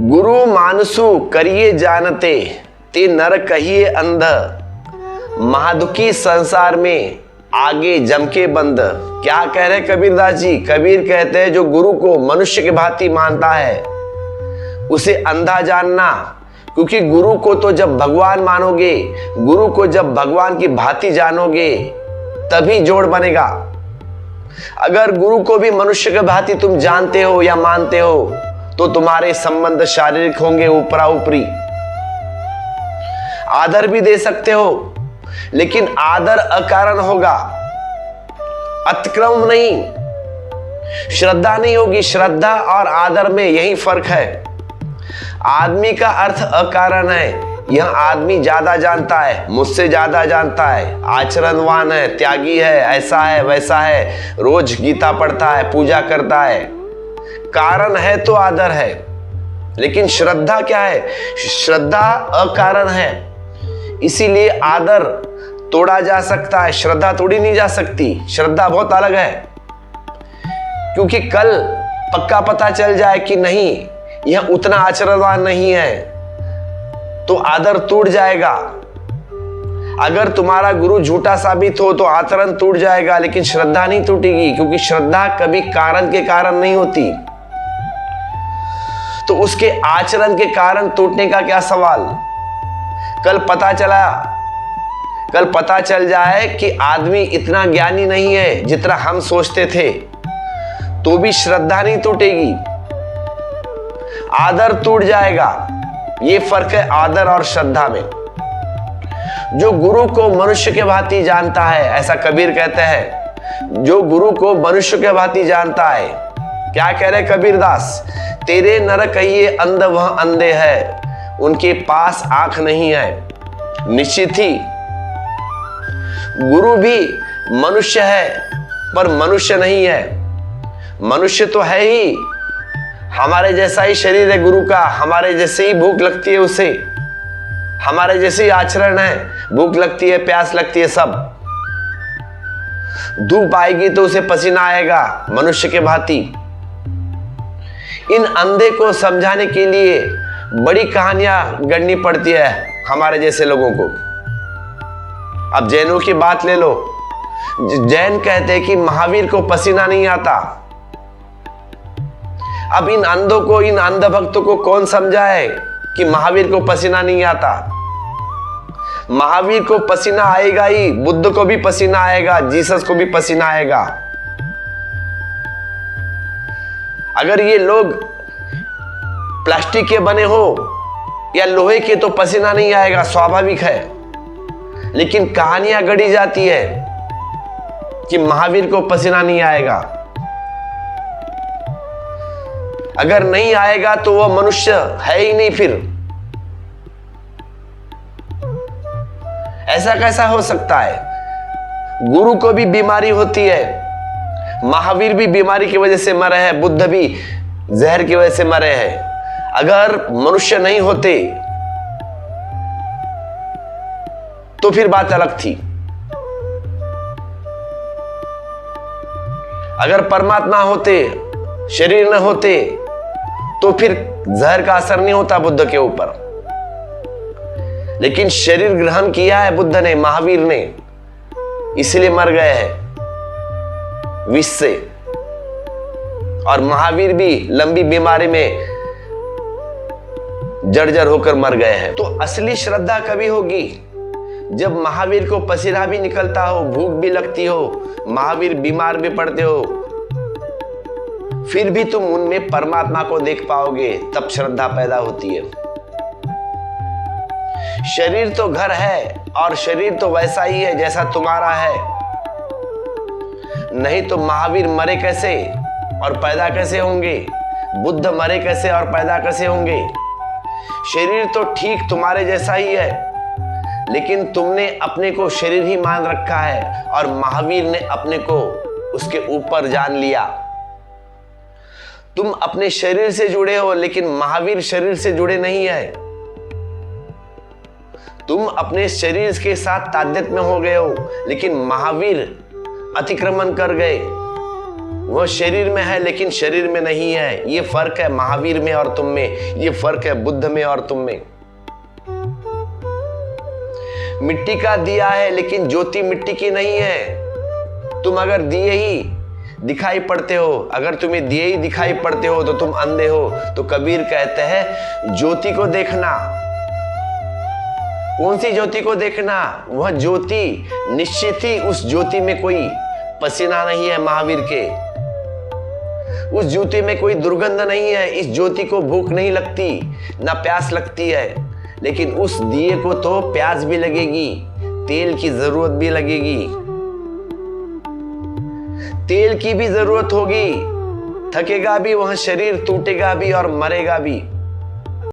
गुरु मानसु करिए जानते, ते नर कहिए अंध, महादुखी संसार में आगे जम के बंद। क्या कह रहे कबीरदास जी? कबीर कहते हैं जो गुरु को मनुष्य के भांति मानता है उसे अंधा जानना, क्योंकि गुरु को तो जब भगवान मानोगे, गुरु को जब भगवान की भांति जानोगे तभी जोड़ बनेगा। अगर गुरु को भी मनुष्य के भांति तुम जानते हो या मानते हो तो तुम्हारे संबंध शारीरिक होंगे, ऊपरा ऊपरी। आदर भी दे सकते हो लेकिन आदर अकारण होगा, अतिक्रम नहीं। श्रद्धा नहीं होगी। श्रद्धा और आदर में यही फर्क है। आदमी का अर्थ अकारण है। यह आदमी ज्यादा जानता है, मुझसे ज्यादा जानता है, आचरणवान है, त्यागी है, ऐसा है वैसा है, रोज गीता पढ़ता है, पूजा करता है। कारण है तो आदर है। लेकिन श्रद्धा क्या है? श्रद्धा अकारण है, इसीलिए आदर तोड़ा जा सकता है, श्रद्धा तोड़ी नहीं जा सकती। श्रद्धा बहुत अलग है, क्योंकि कल पक्का पता चल जाए कि नहीं यह उतना आचरणवान नहीं है तो आदर टूट जाएगा। अगर तुम्हारा गुरु झूठा साबित हो तो आचरण टूट जाएगा, लेकिन श्रद्धा नहीं टूटेगी, क्योंकि श्रद्धा कभी कारण के कारण नहीं होती। तो उसके आचरण के कारण टूटने का क्या सवाल? कल पता चल जाए कि आदमी इतना ज्ञानी नहीं है जितना हम सोचते थे, तो भी श्रद्धा नहीं टूटेगी, आदर टूट जाएगा। ये फर्क है आदर और श्रद्धा में। जो गुरु को मनुष्य के भांति जानता है, ऐसा कबीर कहते हैं, जो गुरु को मनुष्य के भांति जानता है। क्या कह रहे कबीरदास? तेरे नर कहिए अंध, वह अंधे है, उनके पास आंख नहीं है। निश्चित ही गुरु भी मनुष्य है पर मनुष्य नहीं है। मनुष्य तो है ही, हमारे जैसा ही शरीर है गुरु का, हमारे जैसे ही भूख लगती है उसे, हमारे जैसे ही आचरण है, भूख लगती है, प्यास लगती है, सब। धूप आएगी तो उसे पसीना आएगा, मनुष्य के भांति। इन अंधे को समझाने के लिए बड़ी कहानियां गढ़नी पड़ती है हमारे जैसे लोगों को। अब जैनों की बात ले लो। जैन कहते हैं कि महावीर को पसीना नहीं आता। अब इन अंधों को, इन अंध भक्तों को कौन समझाए कि महावीर को पसीना नहीं आता? महावीर को पसीना आएगा ही, बुद्ध को भी पसीना आएगा, जीसस को भी पसीना आएगा। अगर ये लोग प्लास्टिक के बने हो या लोहे के तो पसीना नहीं आएगा, स्वाभाविक है। लेकिन कहानियां गढ़ी जाती है कि महावीर को पसीना नहीं आएगा। अगर नहीं आएगा तो वह मनुष्य है ही नहीं। फिर ऐसा कैसा हो सकता है? गुरु को भी बीमारी होती है, महावीर भी बीमारी की वजह से मरे हैं, बुद्ध भी जहर की वजह से मरे हैं। अगर मनुष्य नहीं होते तो फिर बात अलग थी। अगर परमात्मा होते, शरीर न होते, तो फिर जहर का असर नहीं होता बुद्ध के ऊपर। लेकिन शरीर ग्रहण किया है बुद्ध ने, महावीर ने, इसलिए मर गए हैं विष से। और महावीर भी लंबी बीमारी में जर्जर होकर मर गए हैं। तो असली श्रद्धा कभी होगी जब महावीर को पसीना भी निकलता हो, भूख भी लगती हो, महावीर बीमार भी पड़ते हो, फिर भी तुम उनमें परमात्मा को देख पाओगे, तब श्रद्धा पैदा होती है। शरीर तो घर है और शरीर तो वैसा ही है जैसा तुम्हारा है। नहीं तो महावीर मरे कैसे और पैदा कैसे होंगे? बुद्ध मरे कैसे और पैदा कैसे होंगे? शरीर तो ठीक तुम्हारे जैसा ही है, लेकिन तुमने अपने को शरीर ही मान रखा है और महावीर ने अपने को उसके ऊपर जान लिया। तुम अपने शरीर से जुड़े हो, लेकिन महावीर शरीर से जुड़े नहीं है। तुम अपने शरीर के साथ तादात्म्य में हो गए हो, लेकिन महावीर अतिक्रमण कर गए, वह शरीर में है लेकिन शरीर में नहीं है। ये फर्क है महावीर में और तुम में, ये फर्क है बुद्ध में और तुम में। मिट्टी का दिया है लेकिन ज्योति मिट्टी की नहीं है। तुम अगर दिए ही दिखाई पड़ते हो, अगर तुम्हें दिए ही दिखाई पड़ते हो तो तुम अंधे हो। तो कबीर कहते हैं ज्योति को देखना। कौन सी ज्योति को देखना? वह ज्योति निश्चित ही, उस ज्योति में कोई पसीना नहीं है महावीर के, उस ज्योति में कोई दुर्गंध नहीं है, इस ज्योति को भूख नहीं लगती, ना प्यास लगती है। लेकिन उस दिए को तो प्यास भी लगेगी, तेल की जरूरत भी लगेगी, तेल की भी जरूरत होगी। थकेगा भी वह शरीर, टूटेगा भी और मरेगा भी।